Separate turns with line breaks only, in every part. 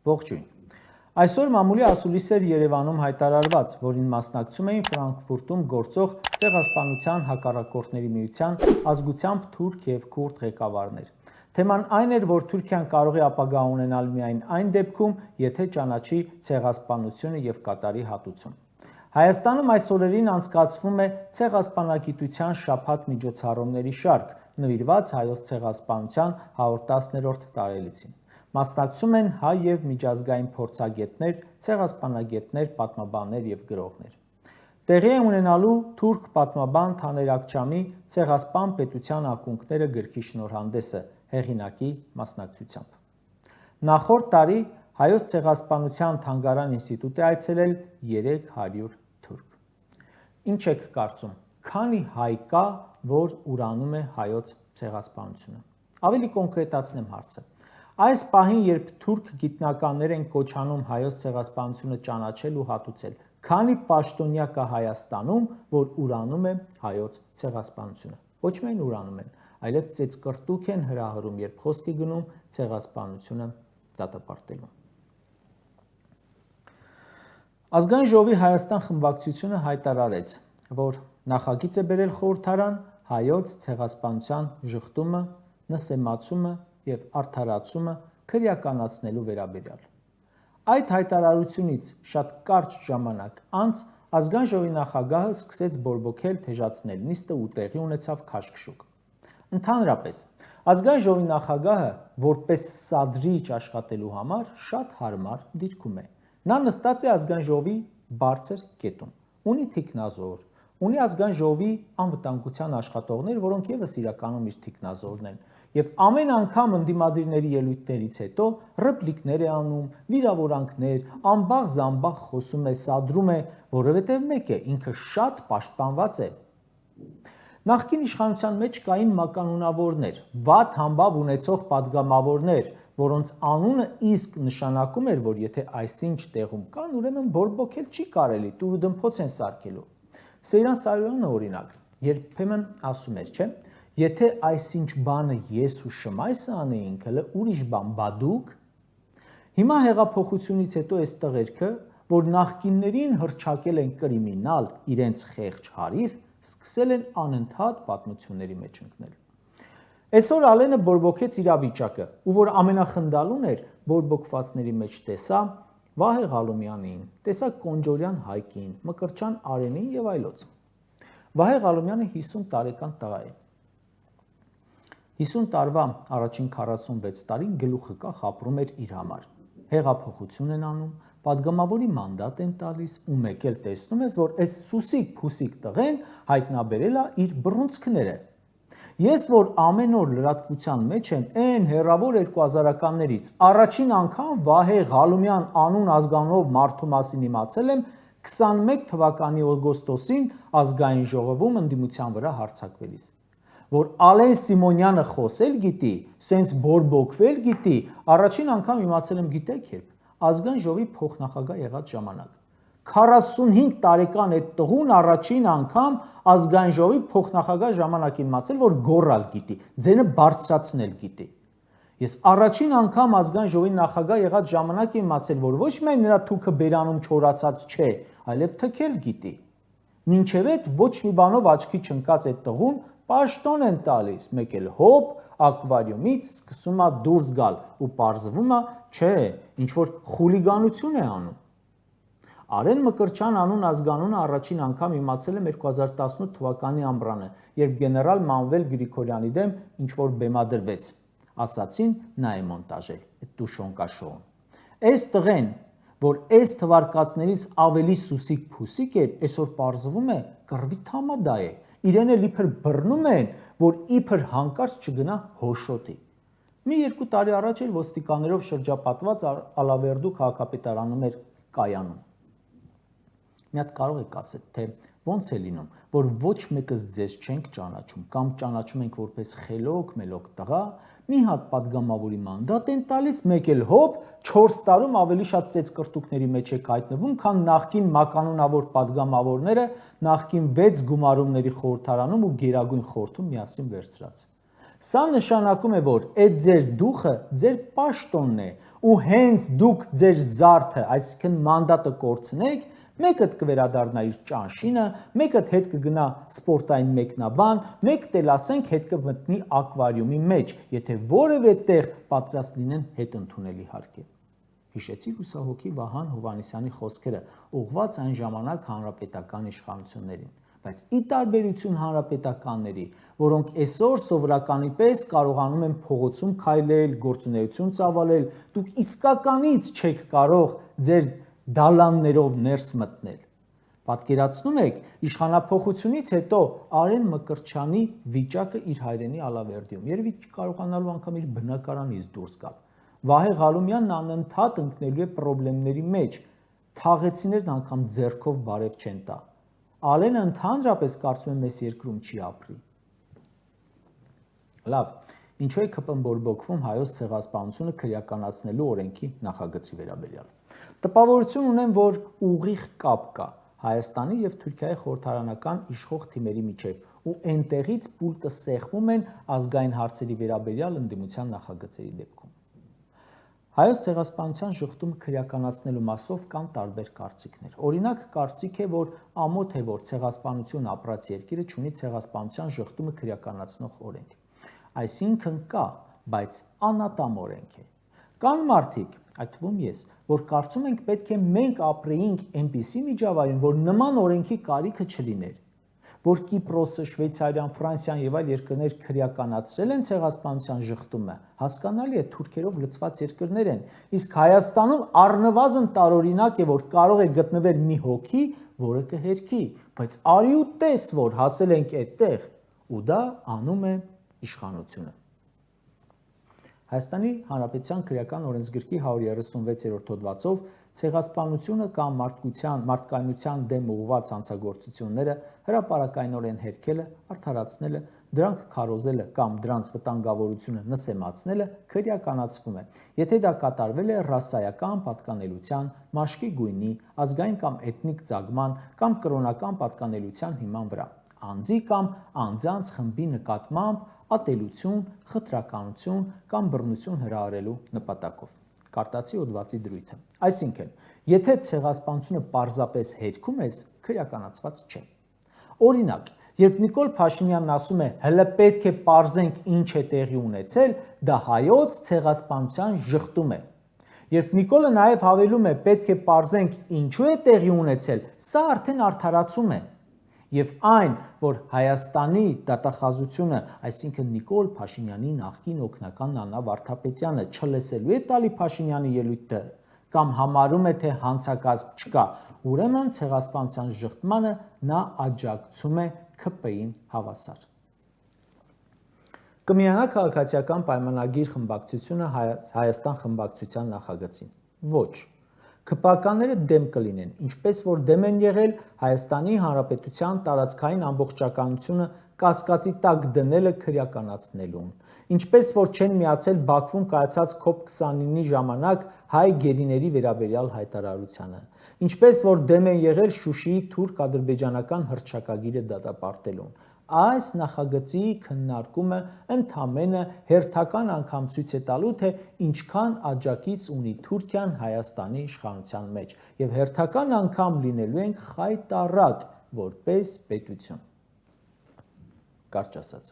Ողջույն։ Այսօր մամուլի ասուլիս էր Երևանում հայտարարված, որին մասնակցում էին Ֆրանկֆուրտում գործող Ցեղասպանության հակառակորդների միության ազգությամբ թուրք եւ քուրդ ղեկավարներ։ Թեման այն էր, որ Թուրքիան կարող է ապագա ունենալ միայն այն դեպքում, եթե ճանաչի ցեղասպանությունը եւ կատարի հատուցում։ Հայաստանում այս օրերին անցկացվում է ցեղասպանագիտության շաբաթ միջոցառումների շարք, նվիրված հայոց ցեղասպանության 110-րդ տարելիցին։ Մասնակցում են հայ եւ միջազգային փորձագետներ, ցեղասպանագետներ, պատմաբաններ եւ գրողներ։ Տեղի է ունենալու թուրք պատմաբան Թաներ Ակչամի «Ցեղասպան պետության ակունքները» գրքի շնորհանդեսը հեղինակի մասնակցությամբ։ Նախորդ տարի Հայոց ցեղասպանության թանգարան ինստիտուտ է այցելել 300 թուրք։ Ինչ եք կարծում, քանի հայ կա, որ ուրանում է հայոց ցեղասպանությունը։ Ավելի կոնկրետացնեմ հարցը։ Այս պահին, երբ թուրք գիտնականներ են կոչ անում հայոց ցեղասպանությունը ճանաչել ու հատուցել, քանի պաշտոնյա կա Հայաստանում, որ ուրանում է հայոց ցեղասպանությունը։ Ոչ միայն ուրանում են, այլև ծեծկռտուք են հրահրում, երբ խոսք է գնում ցեղասպանությունը դատապարտելու։ Ազգային ժողովի Հայաստան խմբակցությունը հայտարարեց, որ նախագիծ է բերել խորհրդարան հայոց ցեղասպանության ժխտումը, նսեմացումը եւ արդարացումը քրեականացնելու վերաբերյալ։ Այդ հայտարարությունից շատ կարճ ժամանակ անց Ազգային ժողովի նախագահը սկսեց բորբոքել, թեժացնել նիստը ու տեղի ունեցավ քաշքշուկ։ Ընդհանրապես, Ազգային ժողովի նախագահը որպես սադրիչ աշխատելու համար շատ հարմար դիրքում է։ Նա նստած է Ազգային ժողովի բարձր կետում, ունի թիկնազոր, ունի Ազգային ժողովի անվտանգության աշխատողներ, որոնք եւս իրականում իր թիկնազորն են, եւ ամեն անգամ ընդդիմադիրների ելույթներից հետո ռեպլիկներ է անում, վիրավորանքներ, ամբաղ-զամբաղ խոսում է, սադրում է, որովհետեւ մեկ է, ինքը շատ պաշտպանված է։ Նախկին իշխանության մեջ կային մականունավորներ, վատ համբավ ունեցող падգամավորներ, որոնց անունը իսկ նշանակում էր, որ եթե այսինչ տեղում կան, ուրեմն բորբոքել չի կարելի, տուրու դմփոց են սարքելու։ Սեյրան Սարոյանը օրինակ, երբեմն ասում էր, չէ՞, եթե այսինչ բանը ես ու Շմայսը անեինք, հələ ուրիշ բան բադուկ։ Հիմա հեղափոխությունից հետո այս տղերքը, որ նախկիններին հռչակել են կրիմինալ, իրենց խեղճ հարիվ, սկսել են անընդհատ պատմությունների մեջ ընկնել։ Այսօր Ալենը բորբոքեց իրավիճակը, ու որ ամենախնդալուն էր, բորբոքվածների մեջ տեսա Վահե Ղալումյանին, տեսա Կոնջորյան Հայկին, Մկրտչյան Արենին եւ այլոց։ Վահե Ղալումյանը 50 տարեկան տղա է։ 50 տարվա առաջին 46 տարին գլուխը կախ ապրում էր իր համար։ Հեղափոխություն են անում, падգամավորի մանդատ են տալիս ու մեկ էլ տեսնում ես, որ այս սուսիկ-փուսիկ տղեն հայտնաբերել է իր բռունցքները։ Ես որ ամեն օր լրատվության մեջ եմ, այն հեռավոր 2000-ականներից առաջին անգամ Վահե Ղալումյան անուն ազգանով մարդու մասին իմացել եմ 21 թվականի օգոստոսին Ազգային ժողովում ընդդիմության վրա հարձակվելիս։ Որ Ալեն Սիմոնյանը խոսել գիտի, սենց բորբոքվել գիտի, առաջին անգամ իմացել եմ գիտեք երբ, Ազգային ժողովի փոխնախագահ եղած ժամանակ։ 45 տարեկան այդ տղուն առաջին անգամ Ազգային ժողովի փոխնախագահ ժամանակ իմացել, որ գոռալ գիտի, ձենը բարձրացնել գիտի։ Ես առաջին անգամ Ազգային ժողովի նախագահ եղած ժամանակ իմացել, որ ոչ միայն նրա թուքը բերանում չորացած չէ, այլև թքել գիտի։ Մինչև այդ ոչ մի բանով աչքի չընկած այդ տղուն պաշտոն են տալիս, մեկ էլ հոպ ակվարիումից սկսում է դուրս գալ ու պարզվում է, չէ, ինչ որ խուլիգանություն է անում։ Արեն Մկրտչյան անուն ազգանունը առաջին անգամ իմացել եմ 2018 թվականի ամռանը, երբ գեներալ Մանվել Գրիգորյանի դեմ ինչ որ բեմադրվեց։ Ասացին նա է մոնտաժել այդ տուշոնկաշոուն։ Այս տղեն, որ այս թվարկածներից ավելի սուսիկ-փուսիկ էր, այսօր պարզվում է կռվի թամադա է։ Իրեն էլ իբր բռնում են, որ իբր հանկարծ չգնա հոշոտի։ Մի 2 տարի առաջ էլ ոստիկաններով շրջապատված Ալավերդու քաղաքապետարանում էր կայանում։ Մի հատ կարող եք ասել, թե ոնց է լինում, որ ոչ մեկս ձեզ չենք ճանաչում, կամ ճանաչում ենք որպես խելոք, մելոք տղա, մի հատ падգամավորի մանդատ են տալիս, մեկ էլ հոպ 4 տարում ավելի շատ ծեծկռտուքների մեջ եք հայտնվում, քան նախկին մականունավոր падգամավորները նախկին 6 գումարումների խորհրդարանում ու գերագույն խորհրդում միասին վերցրած։ Սա նշանակում է, որ այդ ձեր դուխը ձեր պաշտոնն է ու հենց դուք ձեր զարդը, այսինքն մանդատը կորցնեք, մեկը կվերադառնա իր ճանշինը, մեկը հետ կգնա սպորտային մեկնաբան, մեկը էլ ասենք հետ կմտնի ակվարիումի մեջ, եթե որևէ տեղ պատրաստ լինեն հետ ընդունել իհարկե։ Հիշեցի լուսահոգի Վահան Հովհաննիսյանի խոսքերը, ուղղված այն ժամանակ հանրապետական իշխանություններին, բայց ի տարբերություն հանրապետականների, որոնք այսօր սովորականի պես կարողանում են փողոցում քայլել, գործունեություն ծավալել, դուք իսկականից չեք կարող ձեր դալաններով ներս մտնել։ Պատկերացնում եք, իշխանափոխությունից հետո Արեն Մկրտչյանի վիճակը իր հայրենի Ալավերդիում, երևի չկարողանալու անգամ իր բնակարանից դուրս գալ։ Վահե Ղալումյանն անընդհատ ընկնելու է խնդիրների մեջ, թաղեցիներն անգամ ձեռքով բարև չեն տա։ Ալենը ընդհանրապես կարծում եմ այս երկրում չի ապրի։ Լավ, ինչու է կպմբորբոքվում հայոց ցեղասպանությունը քրեականացնելու օրենքի նախագծի վերաբերյալ։ Տպավորություն ունեմ, որ ուղիղ կապ կա Հայաստանի եւ Թուրքիայի խորհրդարանական իշխող թիմերի միջև ու այնտեղից պուլտը սեղմում են ազգային հարցերի վերաբերյալ ընդդիմության նախագծերի դեպքում։ Հայոց ցեղասպանության շղթումը քրեականացնելու մասով կան տարբեր կարծիքներ։ Օրինակ, կարծիք է, որ ամոթ է, որ ցեղասպանություն ապրած երկիրը ունի ցեղասպանության շղթումը քրեականացնող օրենք։ Այսինքն կա, բայց անատամ օրենք է։ Կան մարդիկ, այդ թվում ես, որ կարծում ենք պետք է մենք ապրեինք այնպիսի միջավայրում, որ նման օրենքի կարիքը չլիներ, որ Կիպրոսը, Շվեյցարիան, Ֆրանսիան եւ այլ երկրներ քրեականացրել են ցեղասպանության շղթումը, հասկանալի է, թուրքերով լցված երկրներ են, իսկ Հայաստանում առնվազն տարօրինակ է, որ կարող է գտնվել մի հոգի, որը կհերքի, բայց արի ու տես, որ հասել ենք այդտեղ, ու դա անում է իշխանությունը։ Հայաստանի Հանրապետության քրեական օրենսգրքի 136-րդ հոդվածով ցեղասպանությունը կամ մարդկայնության դեմ ուղղված հանցագործությունները հրապարակայնորեն հերքելը, արդարացնելը, դրանք քարոզելը կամ դրանց վտանգավորությունը նսեմացնելը քրեականացվում է, եթե դա կատարվել է ռասայական պատկանելության, մաշկի գույնի, ազգային կամ էթնիկ ծագման կամ կրոնական պատկանելության հիման վրա, անձի կամ անձանց խմբի նկատմամբ ատելություն, խտրականություն կամ բռնություն հրահրելու նպատակով։ Կարտացի հոդվածի դրույթը։ Այսինքն, եթե ցեղասպանությունը պարզապես հերքում ես, քրեականացված չէ։ Օրինակ, երբ Նիկոլ Փաշինյանն ասում է, հələ պետք է պարզենք ինչ է տեղի ունեցել, դա հայոց ցեղասպանության շղթում է։ Երբ Նիկոլը նաև հավելում է, պետք է պարզենք ինչու է տեղի ունեցել, սա արդեն արդարացում է։ Եվ այն, որ Հայաստանի դատախազությունը, այսինքն Նիկոլ Փաշինյանի նախկին օգնական Նանա Վարդապետյանը չլսելու է տալի Փաշինյանի ելույթը կամ համարում է, թե հանցակազմ չկա, ուրեմն ցեղասպանության շղթմանը նա աջակցում է ՔՊ-ին հավասար։ Կմիանա քաղաքացիական պայմանագիր խմբակցությունը Հայաստան խմբակցության նախագծին։ Ոչ։ ՔՊ-ականները դեմ կլինեն, ինչպես որ դեմ են եղել Հայաստանի Հանրապետության տարածքային ամբողջականությունը կասկածի տակ դնելը քրեականացնելուն, ինչպես որ չեն միացել Բաքվում կայացած COP29-ի ժամանակ հայ գերիների վերաբերյալ հայտարարությանը, ինչպես որ դեմ են եղել Շուշիի թուրք-ադրբեջանական հռչակագիրը դատապարտելուն։ Այս նախագծի քննարկումը ընդամենը հերթական անգամ ցույց է տալու, թե ինչքան աջակից ունի Թուրքիան Հայաստանի իշխանության մեջ, եւ հերթական անգամ լինելու ենք խայտառակ որպես պետություն։ Կարճ ասած,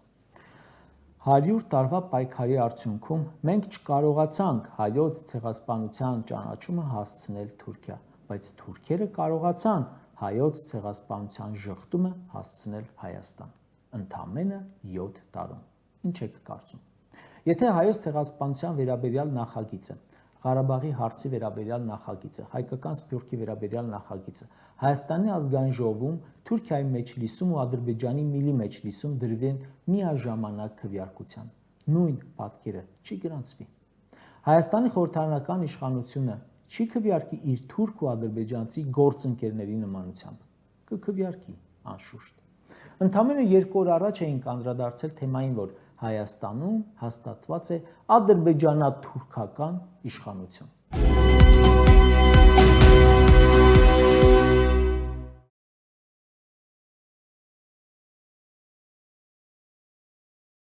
100 տարվա պայքարի արդյունքում մենք չկարողացանք հայոց ցեղասպանության ճանաչումը հասցնել Թուրքիա, բայց թուրքերը կարողացան հայոց ցեղասպանության շղթումը հասցնել Հայաստան։ Ընդամենը 7 տարում։ Ինչ եք կարծում։ Եթե հայոց ցեղասպանության վերաբերյալ նախագիծը, Ղարաբաղի հարցի վերաբերյալ նախագիծը, հայկական սփյուռքի վերաբերյալ նախագիծը Հայաստանի ազգային ժողովում, Թուրքիայի մեջլիսում ու Ադրբեջանի Միլի մեջլիսում դրվեն միաժամանակ քվեարկության, նույն պատկերը չի գրանցվի։ Հայաստանի խորհրդարանական իշխանությունը չի քվեարկի իր թուրք ու ադրբեջանցի գործընկերների նմանությամբ, կքվեարկի անշուշտ։ Ընդամենը 2 օր առաջ էինք անդրադարձել թեմային, որ Հայաստանում հաստատված է ադրբեջանա-թուրքական իշխանություն։